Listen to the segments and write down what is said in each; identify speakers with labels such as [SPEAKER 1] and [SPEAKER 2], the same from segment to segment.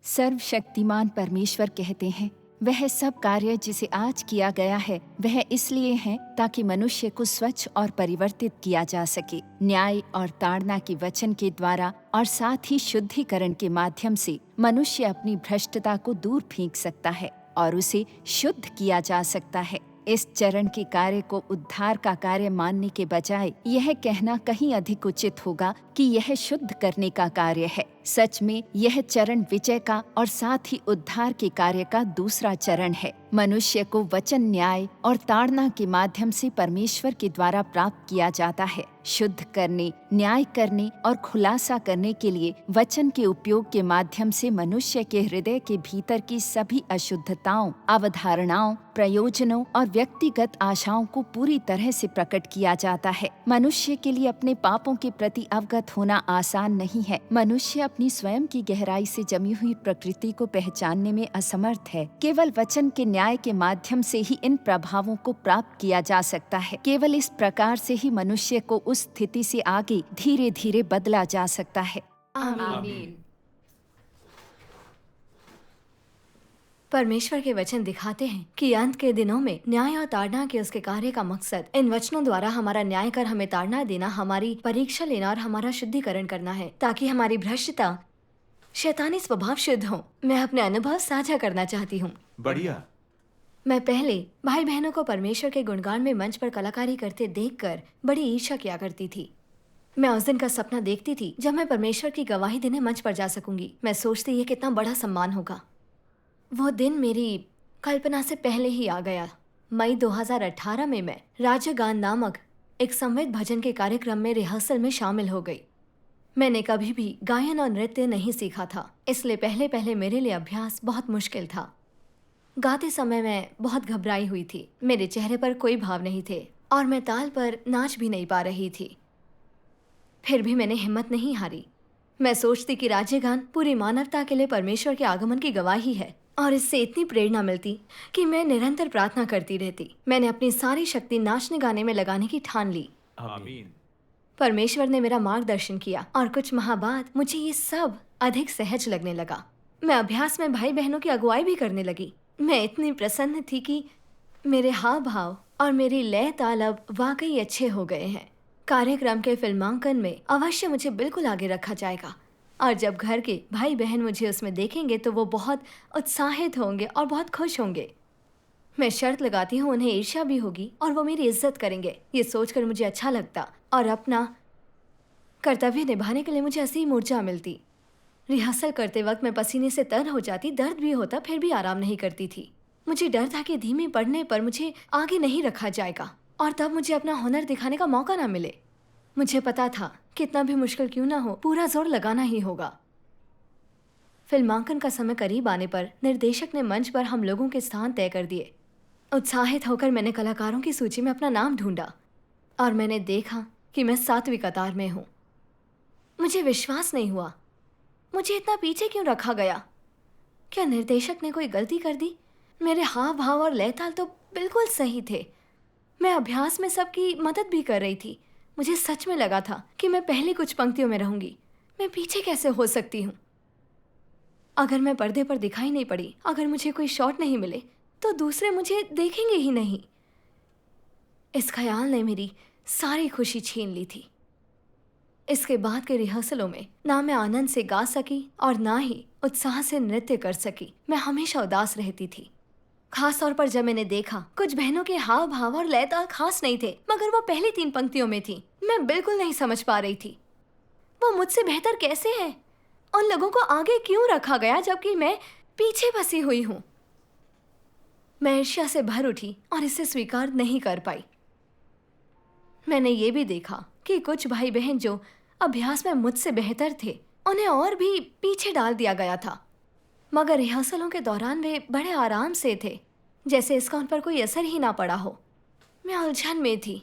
[SPEAKER 1] सर्वशक्तिमान परमेश्वर कहते हैं, वह सब कार्य जिसे आज किया गया है वह इसलिए है ताकि मनुष्य को स्वच्छ और परिवर्तित किया जा सके। न्याय और ताड़ना के वचन के द्वारा और साथ ही शुद्धिकरण के माध्यम से मनुष्य अपनी भ्रष्टता को दूर फेंक सकता है और उसे शुद्ध किया जा सकता है। इस चरण के कार्य को उद्धार का कार्य मानने के बजाय यह कहना कहीं अधिक उचित होगा कि यह शुद्ध करने का कार्य है। सच में यह चरण विजय का और साथ ही उद्धार के कार्य का दूसरा चरण है। मनुष्य को वचन, न्याय और ताड़ना के माध्यम से परमेश्वर के द्वारा प्राप्त किया जाता है। शुद्ध करने, न्याय करने और खुलासा करने के लिए वचन के उपयोग के माध्यम से मनुष्य के हृदय के भीतर की सभी अशुद्धताओं, अवधारणाओं, प्रयोजनों और व्यक्तिगत आशाओं को पूरी तरह से प्रकट किया जाता है। मनुष्य के लिए अपने पापों के प्रति अवगत होना आसान नहीं है। मनुष्य अपनी स्वयं की गहराई से जमी हुई प्रकृति को पहचानने में असमर्थ है। केवल वचन के न्याय के माध्यम से ही इन प्रभावों को प्राप्त किया जा सकता है। केवल इस प्रकार से ही मनुष्य को उस स्थिति से आगे धीरे धीरे बदला जा सकता है।
[SPEAKER 2] आमीन। परमेश्वर के वचन दिखाते हैं कि अंत के दिनों में न्याय और ताड़ना के उसके कार्य का मकसद इन वचनों द्वारा हमारा न्याय कर हमें ताड़ना देना, हमारी परीक्षा लेना और हमारा शुद्धिकरण करना है, ताकि हमारी भ्रष्टता, शैतानी स्वभाव शुद्ध हो। मैं अपने अनुभव साझा करना चाहती हूँ।
[SPEAKER 3] बढ़िया।
[SPEAKER 2] मैं पहले भाई बहनों को परमेश्वर के गुणगान में मंच पर कलाकारी करते देखकर बड़ी ईर्ष्या किया करती थी। मैं उस दिन का सपना देखती थी जब मैं परमेश्वर की गवाही देने मंच पर जा सकूंगी। मैं सोचती ये कितना बड़ा सम्मान होगा। वो दिन मेरी कल्पना से पहले ही आ गया। मई 2018 में मैं राजगान नामक एक संवेद भजन के कार्यक्रम में रिहर्सल में शामिल हो गई। मैंने कभी भी गायन और नृत्य नहीं सीखा था, इसलिए पहले मेरे लिए अभ्यास बहुत मुश्किल था। गाते समय मैं बहुत घबराई हुई थी। मेरे चेहरे पर कोई भाव नहीं थे और मैं ताल पर नाच भी नहीं पा रही थी। फिर भी मैंने हिम्मत नहीं हारी। मैं सोचती कि राज्यगान पूरी मानवता के लिए परमेश्वर के आगमन की गवाही है और इससे इतनी प्रेरणा मिलती कि मैं निरंतर प्रार्थना करती रहती। मैंने अपनी सारी शक्ति नाचने गाने में लगाने की ठान ली।
[SPEAKER 3] आमीन।
[SPEAKER 2] परमेश्वर ने मेरा मार्गदर्शन किया और कुछ माह बाद मुझे ये सब अधिक सहज लगने लगा। मैं अभ्यास में भाई बहनों की अगुवाई भी करने लगी। मैं इतनी प्रसन्न थी कि मेरे हाव भाव और मेरी लय ताल अब वाकई अच्छे हो गए हैं। कार्यक्रम के फिल्मांकन में अवश्य मुझे बिल्कुल आगे रखा जाएगा और जब घर के भाई बहन मुझे उसमें देखेंगे तो वो बहुत उत्साहित होंगे और बहुत खुश होंगे। मैं शर्त लगाती हूँ उन्हें ईर्ष्या भी होगी और वो मेरी इज्जत करेंगे। ये सोचकर मुझे अच्छा लगता और अपना कर्तव्य निभाने के लिए मुझे असीम ऊर्जा मिलती। रिहर्सल करते वक्त मैं पसीने से तर हो जाती, दर्द भी होता, फिर भी आराम नहीं करती थी। मुझे डर था कि धीमे पड़ने पर मुझे आगे नहीं रखा जाएगा और तब मुझे अपना हुनर दिखाने का मौका ना मिले। मुझे पता था कितना भी मुश्किल क्यों ना हो, पूरा जोर लगाना ही होगा। फिल्मांकन का समय करीब आने पर निर्देशक ने मंच पर हम लोगों के स्थान तय कर दिए। उत्साहित होकर मैंने कलाकारों की सूची में अपना नाम ढूंढा और मैंने देखा कि मैं 7वीं कतार में हूँ। मुझे विश्वास नहीं हुआ। मुझे इतना पीछे क्यों रखा गया? क्या निर्देशक ने कोई गलती कर दी? मेरे हाव भाव और लय ताल तो बिल्कुल सही थे। मैं अभ्यास में सबकी मदद भी कर रही थी। मुझे सच में लगा था कि मैं पहले कुछ पंक्तियों में रहूंगी। मैं पीछे कैसे हो सकती हूँ? अगर मैं पर्दे पर दिखाई नहीं पड़ी, अगर मुझे कोई शॉट नहीं मिले तो दूसरे मुझे देखेंगे ही नहीं। इस ख्याल ने मेरी सारी खुशी छीन ली थी। इसके बाद के रिहर्सलों में ना मैं आनंद से गा सकी और ना ही उत्साह से नृत्य कर सकी। मैं हमेशा उदास रहती थी। खास तौर पर जब मैंने देखा कुछ बहनों के हाव भाव और लय ताल खास नहीं थे, मगर वो पहली 3 पंक्तियों में थी। मैं बिल्कुल नहीं समझ पा रही थी वो मुझसे बेहतर कैसे है। उन लोगों को आगे क्यों रखा गया जबकि मैं पीछे फंसी हुई हूँ। मैं ईर्ष्या से भर उठी और इसे स्वीकार नहीं कर पाई। मैंने ये भी देखा कि कुछ भाई बहन जो अभ्यास में मुझसे बेहतर थे, उन्हें और भी पीछे डाल दिया गया था। मगर रिहर्सलों के दौरान वे बड़े आराम से थे, जैसे इसका उन पर कोई असर ही ना पड़ा हो। मैं उलझन में थी।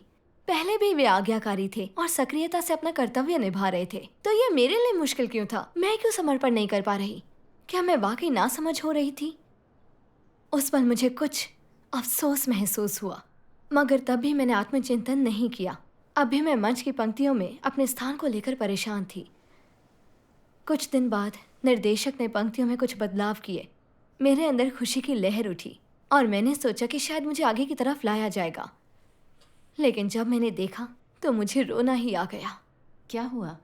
[SPEAKER 2] पहले भी वे आज्ञाकारी थे और सक्रियता से अपना कर्तव्य निभा रहे थे, तो ये मेरे लिए मुश्किल क्यों था? मैं क्यों समर्पण नहीं कर पा रही? क्या मैं वाकई ना समझ हो रही थी? उस पल मुझे कुछ अफसोस महसूस हुआ, मगर तब भी मैंने आत्मचिंतन नहीं किया। अब भी मैं मंच की पंक्तियों में अपने स्थान को लेकर परेशान थी। कुछ दिन बाद निर्देशक ने पंक्तियों में कुछ बदलाव किए। मेरे अंदर खुशी की लहर उठी और मैंने सोचा कि शायद मुझे आगे की तरफ लाया जाएगा, लेकिन जब मैंने देखा तो मुझे रोना ही आ गया।
[SPEAKER 1] क्या हुआ?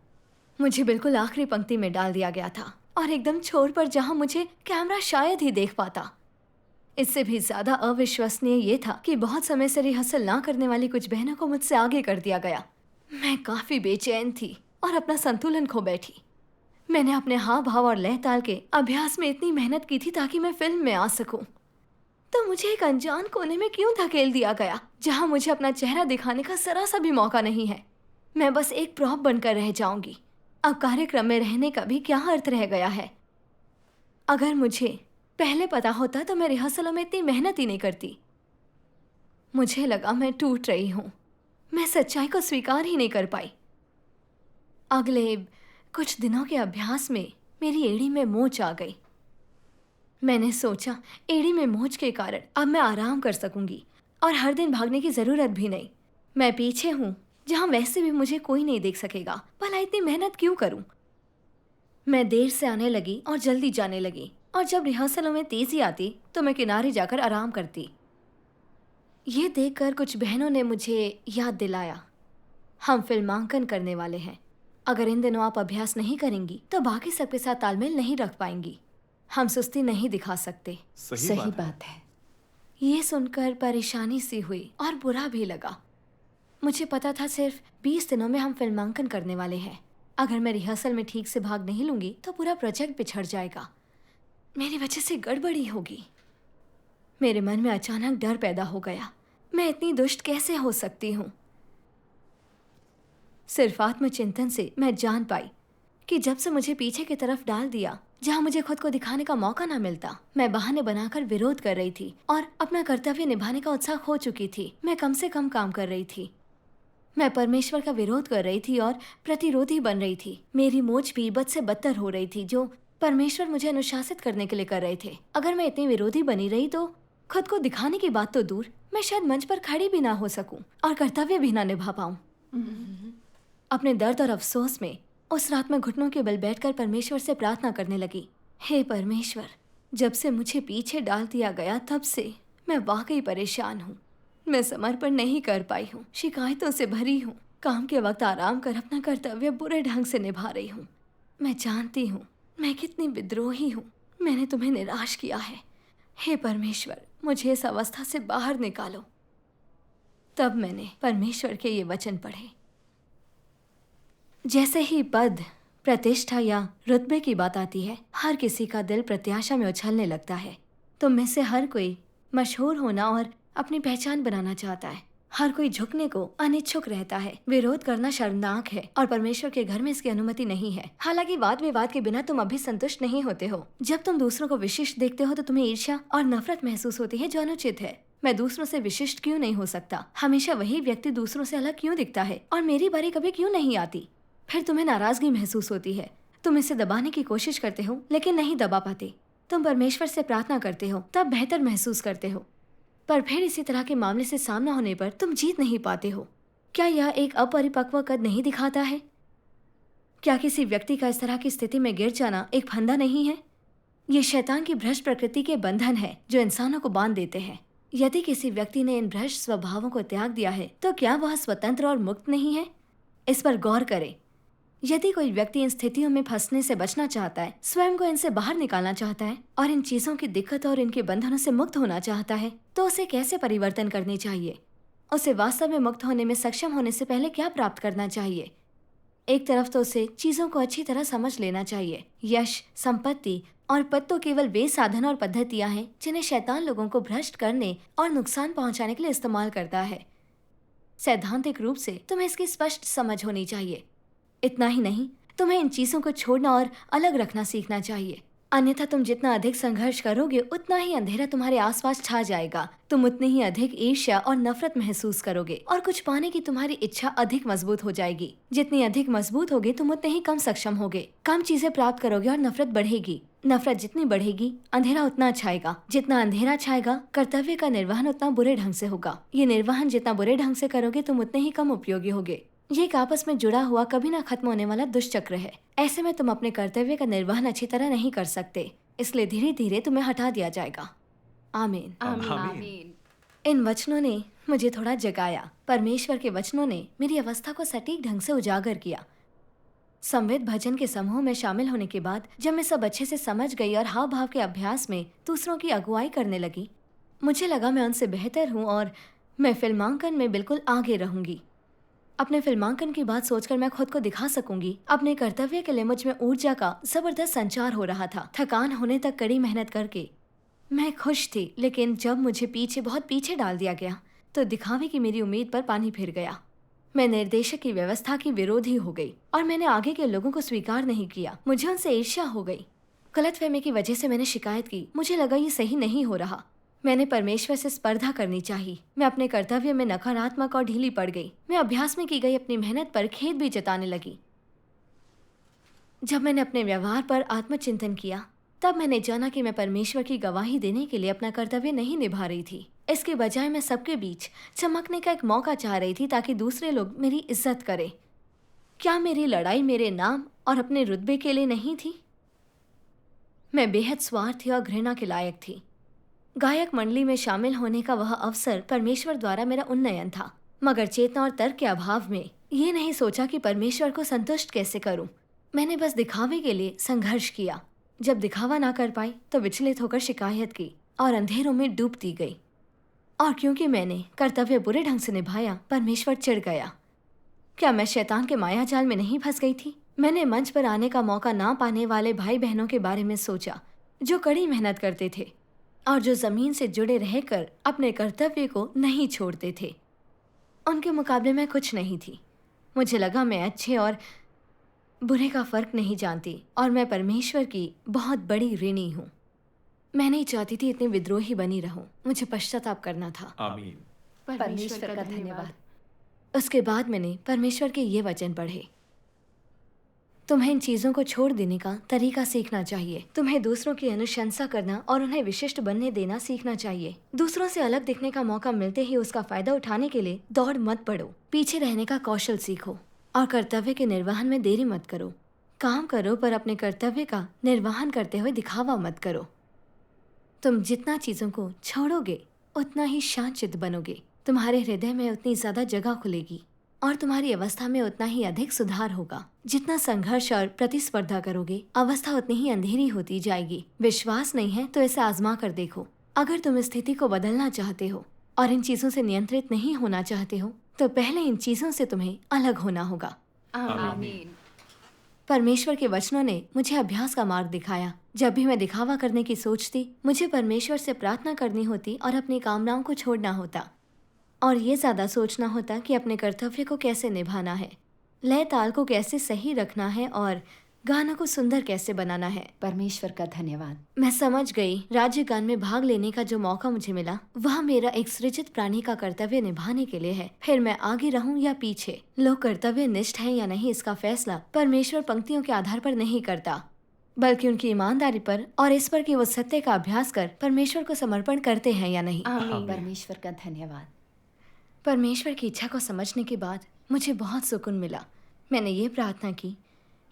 [SPEAKER 2] मुझे बिल्कुल आखिरी पंक्ति में डाल दिया गया था और एकदम छोर पर, जहां मुझे कैमरा शायद ही देख पाता। इससे भी ज्यादा अविश्वसनीय ये था कि बहुत समय से रिहर्सल ना करने वाली कुछ बहनों को मुझसे आगे कर दिया गया। मैं काफी बेचैन थी और अपना संतुलन खो बैठी। मैंने अपने हाव भाव और लय ताल के अभ्यास में इतनी मेहनत की थी ताकि मैं फिल्म में आ सकूं, तो मुझे एक अनजान कोने में क्यों धकेल दिया गया, जहां मुझे अपना चेहरा दिखाने का जरा सा भी मौका नहीं है। मैं बस एक प्रॉप बनकर रह जाऊंगी। अब कार्यक्रम में रहने का भी क्या अर्थ रह गया है? अगर मुझे पहले पता होता तो मैं रिहर्सलों में इतनी मेहनत ही नहीं करती। मुझे लगा मैं टूट रही हूँ। मैं सच्चाई को स्वीकार ही नहीं कर पाई। अगले कुछ दिनों के अभ्यास में मेरी एड़ी में मोच आ गई। मैंने सोचा एड़ी में मोच के कारण अब मैं आराम कर सकूंगी और हर दिन भागने की जरूरत भी नहीं। मैं पीछे हूँ जहाँ वैसे भी मुझे कोई नहीं देख सकेगा, भला इतनी मेहनत क्यों करूं? मैं देर से आने लगी और जल्दी जाने लगी, और जब रिहर्सलों में तेजी आती तो मैं किनारे जाकर आराम करती। ये देखकर कुछ बहनों ने मुझे याद दिलाया, हम फिल्मांकन करने वाले हैं। अगर इन दिनों आप अभ्यास नहीं करेंगी तो बाकी सबके साथ तालमेल नहीं रख पाएंगी। हम सुस्ती नहीं दिखा सकते।
[SPEAKER 1] सही बात है।
[SPEAKER 2] ये सुनकर परेशानी सी हुई और बुरा भी लगा। मुझे पता था सिर्फ 20 दिनों में हम फिल्मांकन करने वाले हैं। अगर मैं रिहर्सल में ठीक से भाग नहीं लूंगी तो पूरा प्रोजेक्ट बिछड़ जाएगा, मेरी वजह से गड़बड़ी होगी। मेरे मन में अचानक डर पैदा हो गया। मैं इतनी दुष्ट कैसे हो सकती हूँ? सिर्फ आत्मचिंतन से मैं जान पाई कि जब से मुझे पीछे की तरफ डाल दिया, जहाँ मुझे खुद को दिखाने का मौका ना मिलता, मैं बहाने बनाकर विरोध कर रही थी और अपना कर्तव्य निभाने का उत्साह खो चुकी थी। मैं कम से कम काम कर रही थी। मैं परमेश्वर का विरोध कर रही थी और प्रतिरोधी बन रही थी। मेरी मोच भी बद से बदतर हो रही थी, जो परमेश्वर मुझे अनुशासित करने के लिए कर रहे थे। अगर मैं इतनी विरोधी बनी रही तो खुद को दिखाने की बात तो दूर, मैं शायद मंच पर खड़ी भी ना हो सकूं और कर्तव्य भी ना निभा पाऊं। अपने दर्द और अफसोस में उस रात में घुटनों के बल बैठकर परमेश्वर से प्रार्थना करने लगी, हे परमेश्वर, जब से मुझे पीछे डाल दिया गया तब से मैं वाकई परेशान हूँ। मैं समर्पण नहीं कर पाई हूँ, शिकायतों से भरी हूँ। काम के वक्त आराम कर अपना कर्तव्य बुरे ढंग से निभा रही हूँ। मैं जानती हूँ मैं कितनी विद्रोही हूँ। मैंने तुम्हें निराश किया है। हे परमेश्वर, मुझे इस अवस्था से बाहर निकालो। तब मैंने परमेश्वर के ये वचन पढ़े, जैसे ही पद, प्रतिष्ठा या रुतबे की बात आती है, हर किसी का दिल प्रत्याशा में उछलने लगता है। तुम में से हर कोई मशहूर होना और अपनी पहचान बनाना चाहता है। हर कोई झुकने को अनिच्छुक रहता है। विरोध करना शर्मनाक है और परमेश्वर के घर में इसकी अनुमति नहीं है। हालांकि वाद विवाद के बिना तुम अभी संतुष्ट नहीं होते हो। जब तुम दूसरों को विशिष्ट देखते हो तो तुम्हें ईर्ष्या और नफरत महसूस होती है, जो अनुचित है। मैं दूसरों से विशिष्ट क्यों नहीं हो सकता? हमेशा वही व्यक्ति दूसरों से अलग क्यों दिखता है और मेरी बारी कभी क्यों नहीं आती? फिर तुम्हें नाराजगी महसूस होती है। तुम इसे दबाने की कोशिश करते हो लेकिन नहीं दबा पाते। तुम परमेश्वर से प्रार्थना करते हो, तब बेहतर महसूस करते हो, पर फिर इसी तरह के मामले से सामना होने पर तुम जीत नहीं पाते हो। क्या यह एक अपरिपक्व कद नहीं दिखाता है? क्या किसी व्यक्ति का इस तरह की स्थिति में गिर जाना एक फंदा नहीं है? ये शैतान की भ्रष्ट प्रकृति के बंधन है जो इंसानों को बांध देते हैं। यदि किसी व्यक्ति ने इन भ्रष्ट स्वभावों को त्याग दिया है तो क्या वह स्वतंत्र और मुक्त नहीं है? इस पर गौर करें। यदि कोई व्यक्ति इन स्थितियों में फंसने से बचना चाहता है, स्वयं को इनसे बाहर निकालना चाहता है और इन चीजों की दिक्कत और इनके बंधनों से मुक्त होना चाहता है, तो उसे कैसे परिवर्तन करनी चाहिए? उसे वास्तव में मुक्त होने में सक्षम होने से पहले क्या प्राप्त करना चाहिए? एक तरफ तो उसे चीजों को अच्छी तरह समझ लेना चाहिए। यश, संपत्ति और पद तो केवल वे साधन और पद्धतियां हैं जिन्हें शैतान लोगों को भ्रष्ट करने और नुकसान पहुंचाने के लिए इस्तेमाल करता है। सैद्धांतिक रूप से तुम्हें इसकी स्पष्ट समझ होनी चाहिए। इतना ही नहीं, तुम्हें इन चीजों को छोड़ना और अलग रखना सीखना चाहिए। अन्यथा तुम जितना अधिक संघर्ष करोगे उतना ही अंधेरा तुम्हारे आसपास छा जाएगा। तुम उतनी ही अधिक ईर्ष्या और नफरत महसूस करोगे और कुछ पाने की तुम्हारी इच्छा अधिक मजबूत हो जाएगी। जितनी अधिक मजबूत होगे तुम उतने ही कम सक्षम होगे, कम चीजें प्राप्त करोगे और नफरत बढ़ेगी। नफरत जितनी बढ़ेगी अंधेरा उतना छाएगा। जितना अंधेरा छाएगा कर्तव्य का निर्वहन उतना बुरे ढंग से होगा। ये निर्वहन जितना बुरे ढंग से करोगे तुम उतने ही कम उपयोगी होगे। ये एक आपस में जुड़ा हुआ कभी ना खत्म होने वाला दुष्चक्र है। ऐसे में तुम अपने कर्तव्य का निर्वहन अच्छी तरह नहीं कर सकते, इसलिए धीरे धीरे तुम्हें हटा दिया जाएगा। आमीन।
[SPEAKER 1] आमीन।
[SPEAKER 2] इन वचनों ने मुझे थोड़ा जगाया। परमेश्वर के वचनों ने मेरी अवस्था को सटीक ढंग से उजागर किया। संवेद भजन के समूह में शामिल होने के बाद जब मैं सब अच्छे से समझ गई और हाव भाव के अभ्यास में दूसरों की अगुवाई करने लगी, मुझे लगा मैं उनसे बेहतर हूँ और मैं फिल्मांकन में बिल्कुल आगे रहूंगी। अपने फिल्मांकन की बात सोचकर मैं खुद को दिखा सकूंगी। अपने कर्तव्य के लिए मुझ में ऊर्जा का जबरदस्त संचार हो रहा था। थकान होने तक कड़ी मेहनत करके मैं खुश थी, लेकिन जब मुझे बहुत पीछे डाल दिया गया तो दिखावे की मेरी उम्मीद पर पानी फिर गया। मैं निर्देशक की व्यवस्था की विरोधी हो गई और मैंने आगे के लोगों को स्वीकार नहीं किया। मुझे उनसे ईर्ष्या हो गई। गलतफहमी की वजह से मैंने शिकायत की। मुझे लगा ये सही नहीं हो रहा। मैंने परमेश्वर से स्पर्धा करनी चाहिए। मैं अपने कर्तव्य में नकारात्मक और ढीली पड़ गई। मैं अभ्यास में की गई अपनी मेहनत पर खेद भी जताने लगी। जब मैंने अपने व्यवहार पर आत्मचिंतन किया तब मैंने जाना कि मैं परमेश्वर की गवाही देने के लिए अपना कर्तव्य नहीं निभा रही थी। इसके बजाय मैं सबके बीच चमकने का एक मौका चाह रही थी ताकि दूसरे लोग मेरी इज्जत करें। क्या मेरी लड़ाई मेरे नाम और अपने रुतबे के लिए नहीं थी? मैं बेहद स्वार्थी और घृणा के लायक थी। गायक मंडली में शामिल होने का वह अवसर परमेश्वर द्वारा मेरा उन्नयन था, मगर चेतना और तर्क के अभाव में ये नहीं सोचा कि परमेश्वर को संतुष्ट कैसे करूं। मैंने बस दिखावे के लिए संघर्ष किया। जब दिखावा ना कर पाई तो विचलित होकर शिकायत की और अंधेरों में डूबती गई। और क्योंकि मैंने कर्तव्य बुरे ढंग से निभाया, परमेश्वर चिढ़ गया। क्या मैं शैतान के माया जाल में नहीं फंस गई थी? मैंने मंच पर आने का मौका ना पाने वाले भाई बहनों के बारे में सोचा जो कड़ी मेहनत करते थे और जो जमीन से जुड़े रहकर अपने कर्तव्य को नहीं छोड़ते थे। उनके मुकाबले मैं कुछ नहीं थी। मुझे लगा मैं अच्छे और बुरे का फर्क नहीं जानती और मैं परमेश्वर की बहुत बड़ी ऋणी हूँ। मैं नहीं चाहती थी इतनी विद्रोही बनी रहूं। मुझे पश्चाताप करना था।
[SPEAKER 3] आमीन।
[SPEAKER 1] परमेश्वर का धन्यवाद।
[SPEAKER 2] उसके बाद मैंने परमेश्वर के ये वचन पढ़े। तुम्हें इन चीजों को छोड़ देने का तरीका सीखना चाहिए। तुम्हें दूसरों की अनुशंसा करना और उन्हें विशिष्ट बनने देना सीखना चाहिए। दूसरों से अलग दिखने का मौका मिलते ही उसका फायदा उठाने के लिए दौड़ मत पड़ो। पीछे रहने का कौशल सीखो और कर्तव्य के निर्वहन में देरी मत करो। काम करो पर अपने कर्तव्य का निर्वहन करते हुए दिखावा मत करो। तुम जितना चीजों को छोड़ोगे उतना ही शांतचित्त बनोगे। तुम्हारे हृदय में उतनी ज्यादा जगह खुलेगी और तुम्हारी अवस्था में उतना ही अधिक सुधार होगा। जितना संघर्ष और प्रतिस्पर्धा करोगे अवस्था उतनी ही अंधेरी होती जाएगी। विश्वास नहीं है तो इसे आजमा कर देखो। अगर तुम इस स्थिति को बदलना चाहते हो और इन चीजों से नियंत्रित नहीं होना चाहते हो तो पहले इन चीजों से तुम्हें अलग होना होगा।
[SPEAKER 1] आमीन।
[SPEAKER 2] परमेश्वर के वचनों ने मुझे अभ्यास का मार्ग दिखाया। जब भी मैं दिखावा करने की सोचती मुझे परमेश्वर से प्रार्थना करनी होती और अपनी कामनाओं को छोड़ना होता और ये ज्यादा सोचना होता कि अपने कर्तव्य को कैसे निभाना है, लय ताल को कैसे सही रखना है और गानों को सुंदर कैसे बनाना है।
[SPEAKER 1] परमेश्वर का धन्यवाद।
[SPEAKER 2] मैं समझ गई राज्य गान में भाग लेने का जो मौका मुझे मिला वह मेरा एक सृजित प्राणी का कर्तव्य निभाने के लिए है। फिर मैं आगे रहूं या पीछे, लोग कर्तव्य निष्ठ हैं या नहीं इसका फैसला परमेश्वर पंक्तियों के आधार पर नहीं करता, बल्कि उनकी ईमानदारी पर और इस पर कि वो सत्य का अभ्यास कर परमेश्वर को समर्पण करते हैं या नहीं।
[SPEAKER 1] आमीन। परमेश्वर का धन्यवाद।
[SPEAKER 2] परमेश्वर की इच्छा को समझने के बाद मुझे बहुत सुकून मिला। मैंने ये प्रार्थना की,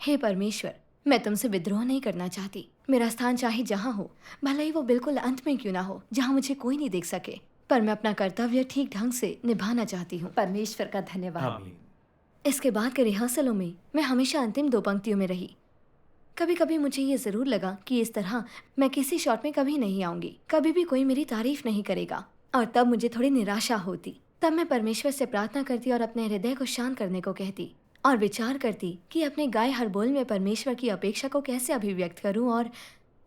[SPEAKER 2] हे परमेश्वर, मैं तुमसे विद्रोह नहीं करना चाहती। मेरा स्थान चाहे जहाँ हो, भले ही वो बिल्कुल अंत में क्यों ना हो जहाँ मुझे कोई नहीं देख सके, पर मैं अपना कर्तव्य ठीक ढंग से निभाना चाहती हूँ।
[SPEAKER 1] परमेश्वर का धन्यवाद।
[SPEAKER 3] आमीन।
[SPEAKER 2] इसके बाद के रिहर्सलों में मैं हमेशा अंतिम 2 पंक्तियों में रही। कभी कभी मुझे ये ज़रूर लगा कि इस तरह मैं किसी शॉट में कभी नहीं आऊँगी, कभी भी कोई मेरी तारीफ नहीं करेगा और तब मुझे थोड़ी निराशा होती। तब मैं परमेश्वर से प्रार्थना करती और अपने हृदय को शांत करने को कहती और विचार करती कि अपने गाए हर बोल में परमेश्वर की अपेक्षा को कैसे अभिव्यक्त करूं और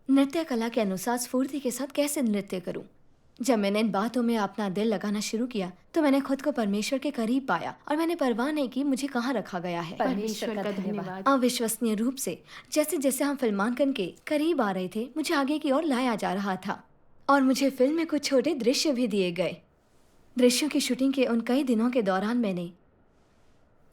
[SPEAKER 2] नृत्य कला के अनुसार स्फूर्ति के साथ कैसे नृत्य करूं। जब मैंने इन बातों में अपना दिल लगाना शुरू किया तो मैंने खुद को परमेश्वर के करीब पाया और मैंने परवाह नहीं की मुझे कहाँ रखा गया है।
[SPEAKER 1] परमेश्वर का धन्यवाद।
[SPEAKER 2] अविश्वसनीय रूप से जैसे जैसे हम फिल्मांकन के करीब आ रहे थे, मुझे आगे की ओर लाया जा रहा था और मुझे फिल्म में कुछ छोटे दृश्य भी दिए गए। दृश्यों की शूटिंग के उन कई दिनों के दौरान मैंने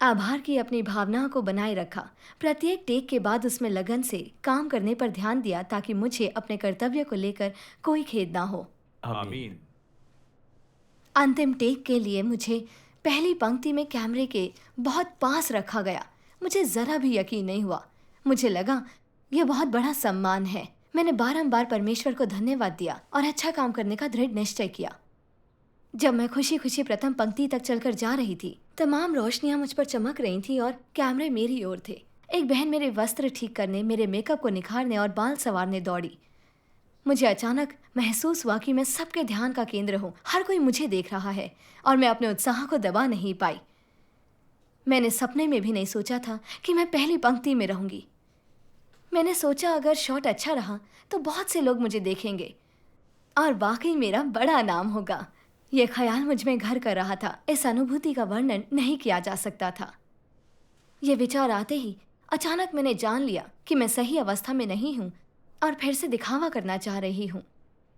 [SPEAKER 2] आभार की अपनी भावनाओं को बनाए रखा। प्रत्येक टेक के बाद उसमें लगन से काम करने पर ध्यान दिया ताकि मुझे अपने कर्तव्य को लेकर कोई खेद ना हो।
[SPEAKER 3] आमीन।
[SPEAKER 2] अंतिम टेक के लिए मुझे पहली पंक्ति में कैमरे के बहुत पास रखा गया। मुझे ज़रा भी यकीन नहीं हुआ। मुझे लगा यह बहुत बड़ा सम्मान है। मैंने बारंबार परमेश्वर को धन्यवाद दिया और अच्छा काम करने का दृढ़ निश्चय किया। जब मैं खुशी खुशी प्रथम पंक्ति तक चलकर जा रही थी, तमाम रोशनियां मुझ पर चमक रही थी और कैमरे मेरी ओर थे। एक बहन मेरे वस्त्र ठीक करने, मेरे मेकअप को निखारने और बाल संवारने दौड़ी। मुझे अचानक महसूस हुआ कि मैं सबके ध्यान का केंद्र हूँ। हर कोई मुझे देख रहा है और मैं अपने उत्साह को दबा नहीं पाई। मैंने सपने में भी नहीं सोचा था कि मैं पहली पंक्ति में रहूंगी। मैंने सोचा अगर शॉट अच्छा रहा तो बहुत से लोग मुझे देखेंगे और वाकई मेरा बड़ा नाम होगा। यह ख्याल मुझ में घर कर रहा था। इस अनुभूति का वर्णन नहीं किया जा सकता था। यह विचार आते ही अचानक मैंने जान लिया कि मैं सही अवस्था में नहीं हूँ और फिर से दिखावा करना चाह रही हूँ।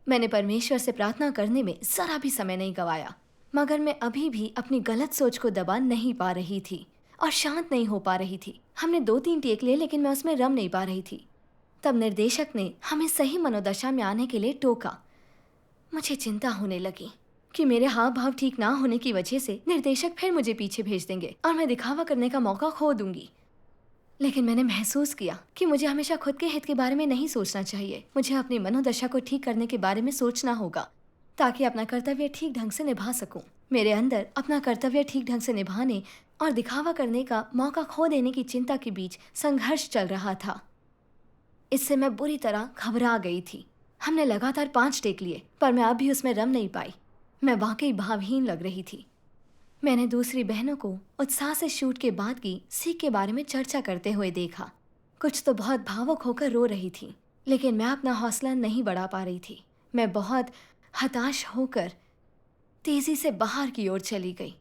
[SPEAKER 2] मैंने परमेश्वर से प्रार्थना करने में ज़रा भी समय नहीं गंवाया, मगर मैं अभी भी अपनी गलत सोच को दबा नहीं पा रही थी और शांत नहीं हो पा रही थी। हमने 2-3 टेक लिए लेकिन मैं उसमें रम नहीं पा रही थी। तब निर्देशक ने हमें सही मनोदशा में आने के लिए टोका। मुझे चिंता होने लगी कि मेरे हाव भाव ठीक ना होने की वजह से निर्देशक फिर मुझे पीछे भेज देंगे और मैं दिखावा करने का मौका खो दूंगी। लेकिन मैंने महसूस किया कि मुझे हमेशा खुद के हित के बारे में नहीं सोचना चाहिए। मुझे अपनी मनोदशा को ठीक करने के बारे में सोचना होगा ताकि अपना कर्तव्य ठीक ढंग से निभा सकूं। मेरे अंदर अपना कर्तव्य ठीक ढंग से निभाने और दिखावा करने का मौका खो देने की चिंता के बीच संघर्ष चल रहा था। इससे मैं बुरी तरह घबरा गई थी। हमने लगातार 5 टेक लिए पर मैं अभी उसमें रम नहीं पाई। मैं वाकई भावहीन लग रही थी। मैंने दूसरी बहनों को उत्साह से शूट के बाद की सीख के बारे में चर्चा करते हुए देखा। कुछ तो बहुत भावुक होकर रो रही थी, लेकिन मैं अपना हौसला नहीं बढ़ा पा रही थी। मैं बहुत हताश होकर तेजी से बाहर की ओर चली गई।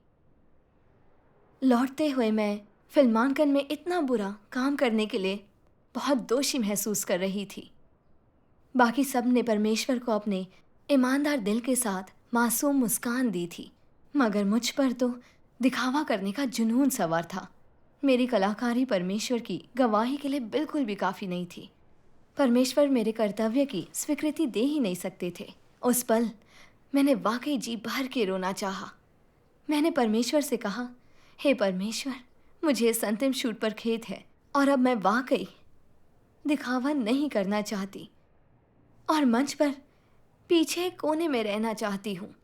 [SPEAKER 2] लौटते हुए मैं फिल्मांकन में इतना बुरा काम करने के लिए बहुत दोषी महसूस कर रही थी। बाकी सब ने परमेश्वर को अपने ईमानदार दिल के साथ मासूम मुस्कान दी थी, मगर मुझ पर तो दिखावा करने का जुनून सवार था। मेरी कलाकारी परमेश्वर की गवाही के लिए बिल्कुल भी काफ़ी नहीं थी। परमेश्वर मेरे कर्तव्य की स्वीकृति दे ही नहीं सकते थे। उस पल मैंने वाकई जी भर के रोना चाहा। मैंने परमेश्वर से कहा, हे परमेश्वर, मुझे इस अंतिम शूट पर खेद है और अब मैं वाकई दिखावा नहीं करना चाहती और मंच पर पीछे कोने में रहना चाहती हूँ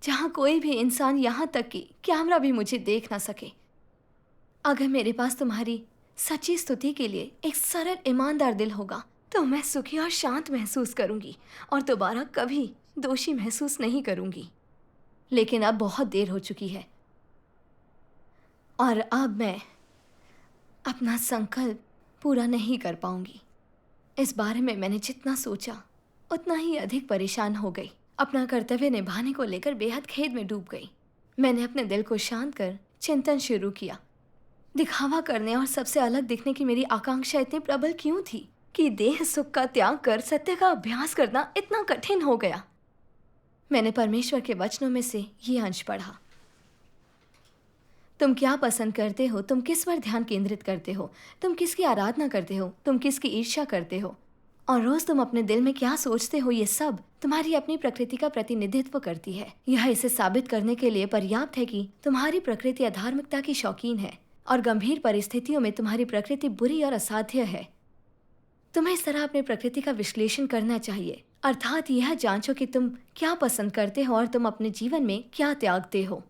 [SPEAKER 2] जहाँ कोई भी इंसान, यहाँ तक कि कैमरा भी मुझे देख ना सके। अगर मेरे पास तुम्हारी सच्ची स्तुति के लिए एक सरल ईमानदार दिल होगा तो मैं सुखी और शांत महसूस करूँगी और दोबारा कभी दोषी महसूस नहीं करूँगी। लेकिन अब बहुत देर हो चुकी है और अब मैं अपना संकल्प पूरा नहीं कर पाऊँगी। इस बारे में मैंने जितना सोचा उतना ही अधिक परेशान हो गई। अपना कर्तव्य निभाने को लेकर बेहद खेद में डूब गई। मैंने अपने दिल को शांत कर चिंतन शुरू किया। दिखावा करने और सबसे अलग दिखने की मेरी आकांक्षा इतनी प्रबल क्यों थी कि देह सुख का त्याग कर सत्य का अभ्यास करना इतना कठिन हो गया। मैंने परमेश्वर के वचनों में से ये अंश पढ़ा, तुम क्या पसंद करते हो, तुम किस पर ध्यान केंद्रित करते हो, तुम किसकी आराधना करते हो, तुम किसकी ईर्ष्या करते हो और रोज तुम अपने दिल में क्या सोचते हो, ये सब तुम्हारी अपनी प्रकृति का प्रतिनिधित्व करती है। यह इसे साबित करने के लिए पर्याप्त है कि तुम्हारी प्रकृति अधार्मिकता की शौकीन है और गंभीर परिस्थितियों में तुम्हारी प्रकृति बुरी और असाध्य है। तुम्हें इस तरह अपनी प्रकृति का विश्लेषण करना चाहिए, अर्थात यह जांचो कि तुम क्या पसंद करते हो और तुम अपने जीवन में क्या त्यागते हो।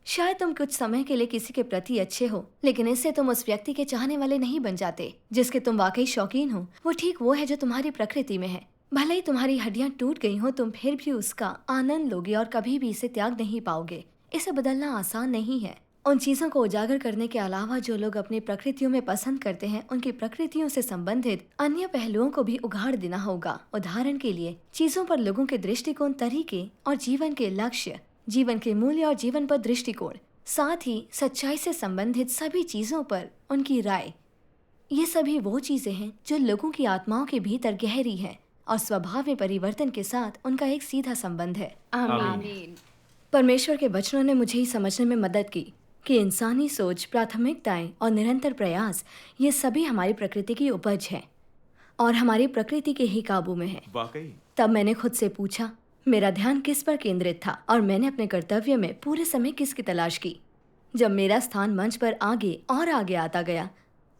[SPEAKER 2] शायद तुम कुछ समय के लिए किसी के प्रति अच्छे हो, लेकिन इससे तुम उस व्यक्ति के चाहने वाले नहीं बन जाते जिसके तुम वाकई शौकीन हो। वो ठीक वो है जो तुम्हारी प्रकृति में है। भले ही तुम्हारी हड्डियां टूट गई हो, तुम फिर भी उसका आनंद लोगे और कभी भी इसे त्याग नहीं पाओगे। इसे बदलना आसान नहीं है। उन चीज़ों को उजागर करने के अलावा जो लोग अपनी प्रकृतियों में पसंद करते हैं, उनकी प्रकृतियों से संबंधित अन्य पहलुओं को भी उगाड़ देना होगा। उदाहरण के लिए चीज़ों पर लोगों के दृष्टिकोण, तरीके और जीवन के लक्ष्य, जीवन के मूल्य और जीवन पर दृष्टिकोण, साथ ही सच्चाई से संबंधित सभी चीज़ों पर उनकी राय। ये सभी वो चीज़ें हैं जो लोगों की आत्माओं के भीतर गहरी हैं और स्वभाव में परिवर्तन के साथ उनका एक सीधा संबंध है।
[SPEAKER 1] आमीन।
[SPEAKER 2] परमेश्वर के वचनों ने मुझे ही समझने में मदद की कि इंसानी सोच, प्राथमिकताएं और निरंतर प्रयास, ये सभी हमारी प्रकृति की उपज है और हमारी प्रकृति के ही काबू में है।
[SPEAKER 3] वाकई
[SPEAKER 2] तब मैंने खुद से पूछा, मेरा ध्यान किस पर केंद्रित था और मैंने अपने कर्तव्य में पूरे समय किसकी तलाश की। जब मेरा स्थान मंच पर आगे और आगे आता गया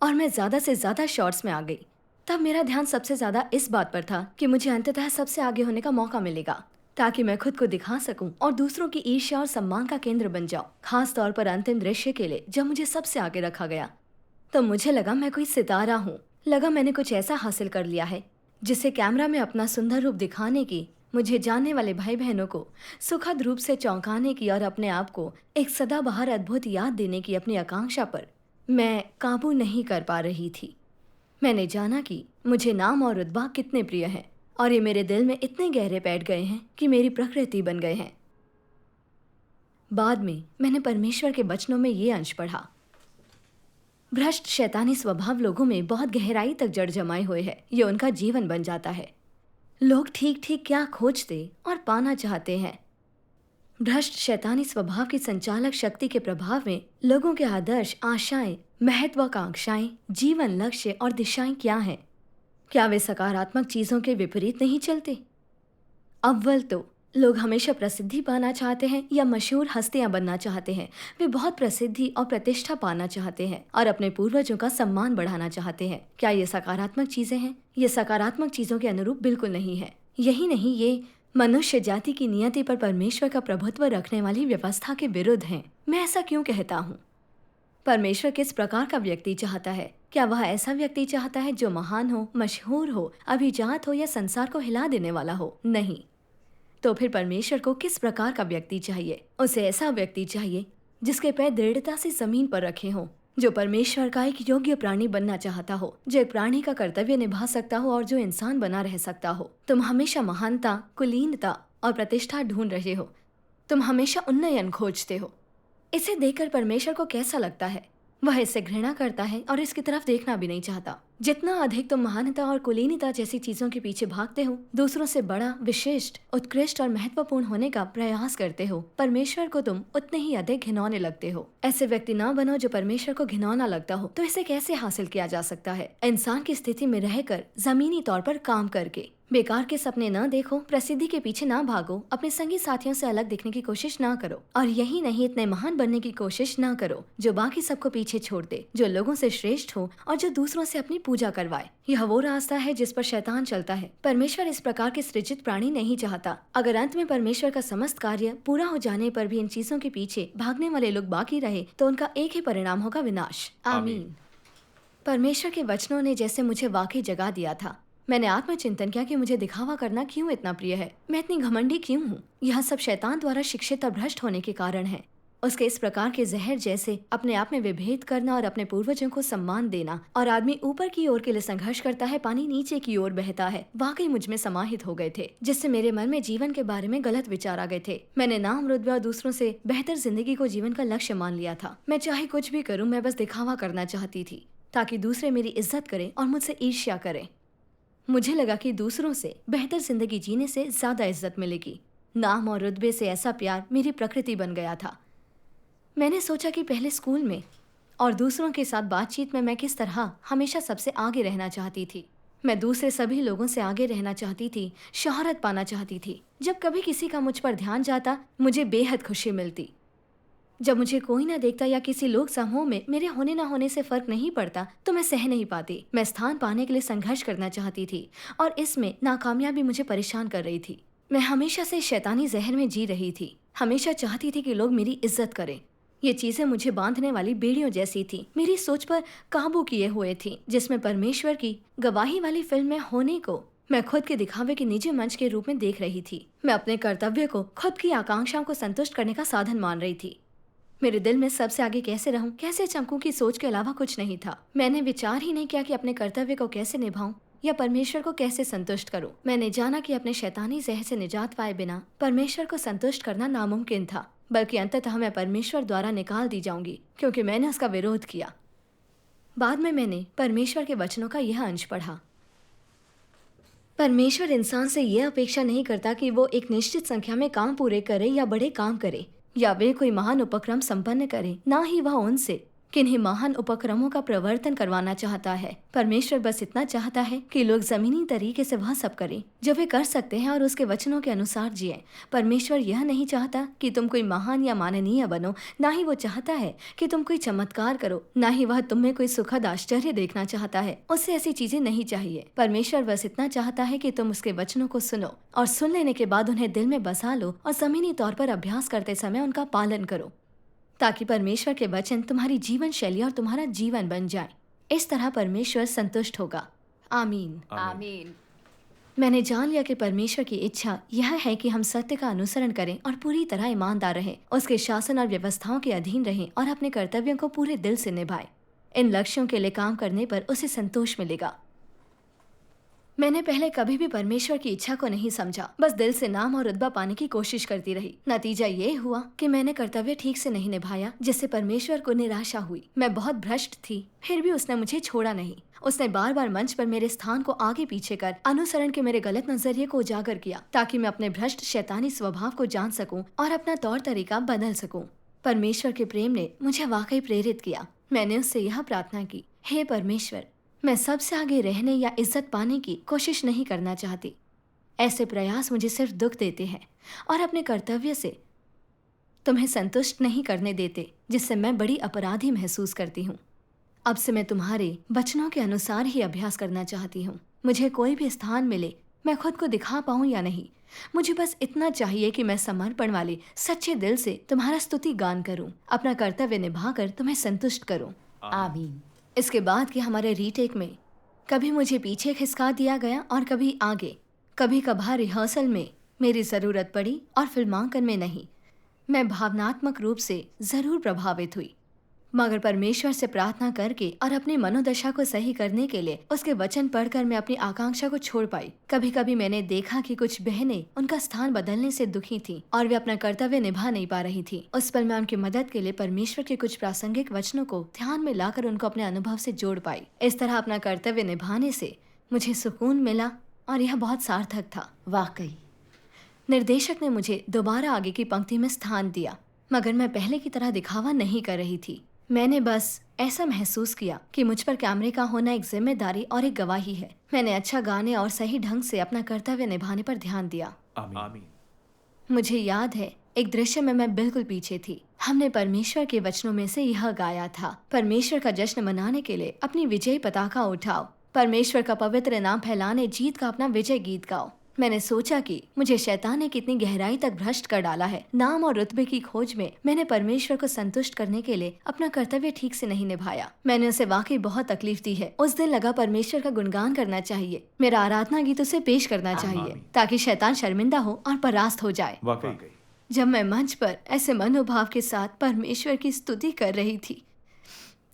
[SPEAKER 2] और मैं ज़्यादा से ज़्यादा शॉट्स में आ गई, तब मेरा ध्यान सबसे ज़्यादा इस बात पर था कि मुझे अंततः सबसे आगे होने का मौका मिलेगा ताकि मैं खुद को दिखा सकूं और दूसरों की ईर्ष्या और सम्मान का केंद्र बन जाऊं। खास तौर पर अंतिम दृश्य के लिए जब मुझे सबसे आगे रखा गया तो मुझे लगा मैं कोई सितारा हूँ। लगा मैंने कुछ ऐसा हासिल कर लिया है जिससे कैमरा में अपना सुंदर रूप दिखाने की, मुझे जानने वाले भाई बहनों को सुखद रूप से चौंकाने की और अपने आप को एक सदाबहार अद्भुत याद देने की अपनी आकांक्षा पर मैं काबू नहीं कर पा रही थी। मैंने जाना कि मुझे नाम और रुतबा कितने प्रिय हैं और ये मेरे दिल में इतने गहरे बैठ गए हैं कि मेरी प्रकृति बन गए हैं। बाद में मैंने परमेश्वर के वचनों में ये अंश पढ़ा, भ्रष्ट शैतानी स्वभाव लोगों में बहुत गहराई तक जड़ जमाए हुए है। ये उनका जीवन बन जाता है। लोग ठीक ठीक क्या खोजते और पाना चाहते हैं। भ्रष्ट शैतानी स्वभाव की संचालक शक्ति के प्रभाव में लोगों के आदर्श, आशाएं, महत्वाकांक्षाएं, जीवन लक्ष्य और दिशाएं क्या हैं? क्या वे सकारात्मक चीजों के विपरीत नहीं चलते? अव्वल तो लोग हमेशा प्रसिद्धि पाना चाहते हैं या मशहूर हस्तियां बनना चाहते हैं। वे बहुत प्रसिद्धि और प्रतिष्ठा पाना चाहते हैं और अपने पूर्वजों का सम्मान बढ़ाना चाहते हैं। क्या ये सकारात्मक चीजें हैं? ये सकारात्मक चीजों के अनुरूप बिल्कुल नहीं है। यही नहीं, ये मनुष्य जाति की नियति पर परमेश्वर का प्रभुत्व रखने वाली व्यवस्था के विरुद्ध हैं। मैं ऐसा क्यों कहता हूँ? परमेश्वर किस प्रकार का व्यक्ति चाहता है? क्या वह ऐसा व्यक्ति चाहता है जो महान हो, मशहूर हो, अभिजात हो या संसार को हिला देने वाला हो? नहीं। तो फिर परमेश्वर को किस प्रकार का व्यक्ति चाहिए? उसे ऐसा व्यक्ति चाहिए जिसके पैर दृढ़ता से जमीन पर रखे हों, जो परमेश्वर का एक योग्य प्राणी बनना चाहता हो, जो एक प्राणी का कर्तव्य निभा सकता हो और जो इंसान बना रह सकता हो। तुम हमेशा महानता, कुलीनता और प्रतिष्ठा ढूंढ रहे हो। तुम हमेशा उन्नयन खोजते हो। इसे देखकर परमेश्वर को कैसा लगता है? वह इससे घृणा करता है और इसकी तरफ देखना भी नहीं चाहता। जितना अधिक तुम महानता और कुलीनता जैसी चीजों के पीछे भागते हो, दूसरों से बड़ा, विशिष्ट, उत्कृष्ट और महत्वपूर्ण होने का प्रयास करते हो, परमेश्वर को तुम उतने ही अधिक घिनौने लगते हो। ऐसे व्यक्ति ना बनो जो परमेश्वर को घिनौना लगता हो। तो इसे कैसे हासिल किया जा सकता है? इंसान की स्थिति में रहकर, जमीनी तौर पर काम करके। बेकार के सपने ना देखो, प्रसिद्धि के पीछे ना भागो, अपने संगी साथियों से अलग दिखने की कोशिश ना करो, और यही नहीं, इतने महान बनने की कोशिश ना करो जो बाकी सबको पीछे छोड़ दे, जो लोगों से श्रेष्ठ हो और जो दूसरों से अपनी पूजा करवाए। यह वो रास्ता है जिस पर शैतान चलता है। परमेश्वर इस प्रकार के सृजित प्राणी नहीं चाहता। अगर अंत में परमेश्वर का समस्त कार्य पूरा हो जाने पर भी इन चीजों के पीछे भागने वाले लोग बाकी रहे तो उनका एक ही परिणाम होगा, विनाश। आमीन। परमेश्वर के वचनों ने जैसे मुझे वाकई जगा दिया था। मैंने आत्मचिंतन किया कि मुझे दिखावा करना क्यों इतना प्रिय है। मैं इतनी घमंडी क्यों हूँ? यह सब शैतान द्वारा शिक्षित और भ्रष्ट होने के कारण है। उसके इस प्रकार के जहर जैसे अपने आप में विभेद करना और अपने पूर्वजों को सम्मान देना, और आदमी ऊपर की ओर के लिए संघर्ष करता है, पानी नीचे की ओर बहता है, वाकई मुझ में समाहित हो गए थे, जिससे मेरे मन में जीवन के बारे में गलत विचार आ गए थे। मैंने नाम, रुतबा और दूसरों से बेहतर जिंदगी को जीवन का लक्ष्य मान लिया था। मैं चाहे कुछ भी करूँ, मैं बस दिखावा करना चाहती थी ताकि दूसरे मेरी इज्जत करें और मुझसे ईर्ष्या करें। मुझे लगा कि दूसरों से बेहतर जिंदगी जीने से ज्यादा इज्जत मिलेगी। नाम और रुतबे से ऐसा प्यार मेरी प्रकृति बन गया था। मैंने सोचा कि पहले स्कूल में और दूसरों के साथ बातचीत में मैं किस तरह हमेशा सबसे आगे रहना चाहती थी। मैं दूसरे सभी लोगों से आगे रहना चाहती थी, शोहरत पाना चाहती थी। जब कभी किसी का मुझ पर ध्यान जाता, मुझे बेहद खुशी मिलती। जब मुझे कोई ना देखता या किसी लोक समूह में मेरे होने ना होने से फर्क नहीं पड़ता, तो मैं सह नहीं पाती। मैं स्थान पाने के लिए संघर्ष करना चाहती थी और इसमें नाकामयाबी मुझे परेशान कर रही थी। मैं हमेशा से शैतानी जहर में जी रही थी। हमेशा चाहती थी कि लोग मेरी इज्जत करें। ये चीजें मुझे बांधने वाली बेड़ियों जैसी थी, मेरी सोच पर काबू किए हुए थी, जिसमें परमेश्वर की गवाही वाली फिल्म में होने को मैं खुद के दिखावे के निजी मंच के रूप में देख रही थी। मैं अपने कर्तव्य को खुद की आकांक्षाओं को संतुष्ट करने का साधन मान रही थी। मेरे दिल में सबसे आगे कैसे रहूं, कैसे चमकूं की सोच के अलावा कुछ नहीं था। मैंने विचार ही नहीं किया कि अपने कर्तव्य को कैसे निभाऊं या परमेश्वर को कैसे संतुष्ट करूं। मैंने जाना कि अपने शैतानी जहर से निजात पाए बिना परमेश्वर को संतुष्ट करना नामुमकिन था, बल्कि अंततः मैं परमेश्वर द्वारा निकाल दी जाऊंगी क्योंकि मैंने उसका विरोध किया। बाद में मैंने परमेश्वर के वचनों का यह अंश पढ़ा। परमेश्वर इंसान से यह अपेक्षा नहीं करता कि वो एक निश्चित संख्या में काम पूरे करे या बड़े काम करे या वे कोई महान उपक्रम संपन्न करे। ना ही वह उनसे किन्हीं महान उपक्रमों का प्रवर्तन करवाना चाहता है। परमेश्वर बस इतना चाहता है कि लोग जमीनी तरीके से वह सब करें जो वे कर सकते हैं और उसके वचनों के अनुसार जिएं। परमेश्वर यह नहीं चाहता कि तुम कोई महान या माननीय बनो, ना ही वो चाहता है कि तुम कोई चमत्कार करो, ना ही वह तुम में कोई सुखद आश्चर्य देखना चाहता है। उससे ऐसी चीजें नहीं चाहिए। परमेश्वर बस इतना चाहता है कि तुम उसके वचनों को सुनो और सुन लेने के बाद उन्हें दिल में बसा लो और जमीनी तौर पर अभ्यास करते समय उनका पालन करो, ताकि परमेश्वर के वचन तुम्हारी जीवन शैली और तुम्हारा जीवन बन जाए। इस तरह परमेश्वर संतुष्ट होगा। आमीन।
[SPEAKER 1] आमीन।
[SPEAKER 2] मैंने जान लिया कि परमेश्वर की इच्छा यह है कि हम सत्य का अनुसरण करें और पूरी तरह ईमानदार रहें, उसके शासन और व्यवस्थाओं के अधीन रहें और अपने कर्तव्यों को पूरे दिल से निभाएं। इन लक्ष्यों के लिए काम करने पर उसे संतोष मिलेगा। मैंने पहले कभी भी परमेश्वर की इच्छा को नहीं समझा, बस दिल से नाम और रुतबा पाने की कोशिश करती रही। नतीजा ये हुआ कि मैंने कर्तव्य ठीक से नहीं निभाया, जिससे परमेश्वर को निराशा हुई। मैं बहुत भ्रष्ट थी, फिर भी उसने मुझे छोड़ा नहीं। उसने बार बार मंच पर मेरे स्थान को आगे पीछे कर अनुसरण के मेरे गलत नजरिए को उजागर किया, ताकि मैं अपने भ्रष्ट शैतानी स्वभाव को जान सकूं और अपना तौर तरीका बदल सकूं। परमेश्वर के प्रेम ने मुझे वाकई प्रेरित किया। मैंने उससे यह प्रार्थना की, हे परमेश्वर, मैं सबसे आगे रहने या इज्जत पाने की कोशिश नहीं करना चाहती। ऐसे प्रयास मुझे सिर्फ दुख देते हैं और अपने कर्तव्य से तुम्हें संतुष्ट नहीं करने देते, जिससे मैं बड़ी अपराधी महसूस करती हूँ। अब से मैं तुम्हारे वचनों के अनुसार ही अभ्यास करना चाहती हूँ। मुझे कोई भी स्थान मिले, मैं खुद को दिखा पाऊँ या नहीं, मुझे बस इतना चाहिए कि मैं समर्पण वाले सच्चे दिल से तुम्हारा स्तुति गान करूँ, अपना कर्तव्य निभाकर तुम्हें संतुष्ट करूँ।
[SPEAKER 1] आमीन।
[SPEAKER 2] इसके बाद कि हमारे रीटेक में कभी मुझे पीछे खिसका दिया गया और कभी आगे, कभी कभार रिहर्सल में मेरी ज़रूरत पड़ी और फिल्मांकन में नहीं, मैं भावनात्मक रूप से ज़रूर प्रभावित हुई। मगर परमेश्वर से प्रार्थना करके और अपनी मनोदशा को सही करने के लिए उसके वचन पढ़कर मैं अपनी आकांक्षा को छोड़ पाई। कभी कभी मैंने देखा कि कुछ बहनें उनका स्थान बदलने से दुखी थीं और वे अपना कर्तव्य निभा नहीं पा रही थीं। उस पल मैं उनकी मदद के लिए परमेश्वर के कुछ प्रासंगिक वचनों को ध्यान में लाकर उनको अपने अनुभव से जोड़ पाई। इस तरह अपना कर्तव्य निभाने से मुझे सुकून मिला और यह बहुत सार्थक था।
[SPEAKER 1] वाकई
[SPEAKER 2] निर्देशक ने मुझे दोबारा आगे की पंक्ति में स्थान दिया, मगर मैं पहले की तरह दिखावा नहीं कर रही थी। मैंने बस ऐसा महसूस किया कि मुझ पर कैमरे का होना एक जिम्मेदारी और एक गवाही है। मैंने अच्छा गाने और सही ढंग से अपना कर्तव्य निभाने पर ध्यान दिया।
[SPEAKER 3] आमीन।
[SPEAKER 2] मुझे याद है, एक दृश्य में मैं बिल्कुल पीछे थी। हमने परमेश्वर के वचनों में से यह गाया था, परमेश्वर का जश्न मनाने के लिए अपनी विजयी पताका उठाओ, परमेश्वर का पवित्र नाम फैलाने जीत का अपना विजय गीत गाओ। मैंने सोचा कि मुझे शैतान ने कितनी गहराई तक भ्रष्ट कर डाला है। नाम और रुतबे की खोज में मैंने परमेश्वर को संतुष्ट करने के लिए अपना कर्तव्य ठीक से नहीं निभाया। मैंने उसे वाकई बहुत तकलीफ दी है। उस दिन लगा परमेश्वर का गुणगान करना चाहिए, मेरा आराधना गीत उसे पेश करना चाहिए, ताकि शैतान शर्मिंदा हो और परास्त हो जाए।
[SPEAKER 3] वाकई।
[SPEAKER 2] जब मैं मंच पर ऐसे मनोभाव के साथ परमेश्वर की स्तुति कर रही थी,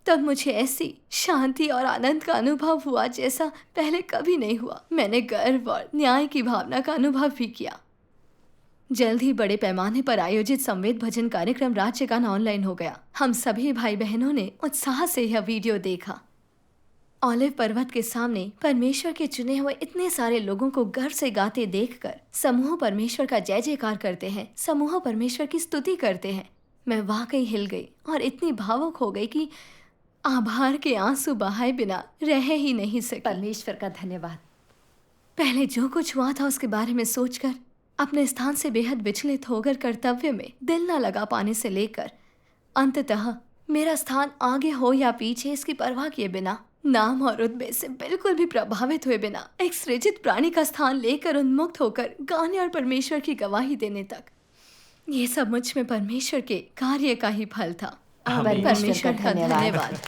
[SPEAKER 2] तब मुझे ऐसी शांति और आनंद का अनुभव हुआ जैसा पहले कभी नहीं हुआ। मैंने गर्व और न्याय की भावना का अनुभव भी किया। जल्द ही बड़े पैमाने पर आयोजित संवेद भजन कार्यक्रम राज्यगान ऑनलाइन हो गया। हम सभी भाई बहनों ने उत्साह से यह वीडियो देखा। ऑलिव पर्वत के सामने परमेश्वर के चुने हुए इतने सारे लोगों को गर्व से गाते देखकर समूह परमेश्वर का जय जयकार करते हैं, समूह परमेश्वर की स्तुति करते हैं। मैं वाकई हिल गई और इतनी भावुक हो गई कि आभार के आंसू बहाए बिना रह ही नहीं सकी।
[SPEAKER 1] परमेश्वर का धन्यवाद।
[SPEAKER 2] पहले जो कुछ हुआ था उसके बारे में सोचकर अपने स्थान से बेहद विचलित होकर कर्तव्य में दिल न लगा पाने से लेकर अंततः मेरा स्थान आगे हो या पीछे इसकी परवाह किए बिना, नाम और रुतबे से बिल्कुल भी प्रभावित हुए बिना, एक सृजित प्राणी का स्थान लेकर उन्मुक्त होकर गाने और परमेश्वर की गवाही देने तक, ये सब मुझ में परमेश्वर के कार्य का ही फल था।
[SPEAKER 1] परमेश्वर का धन्यवाद।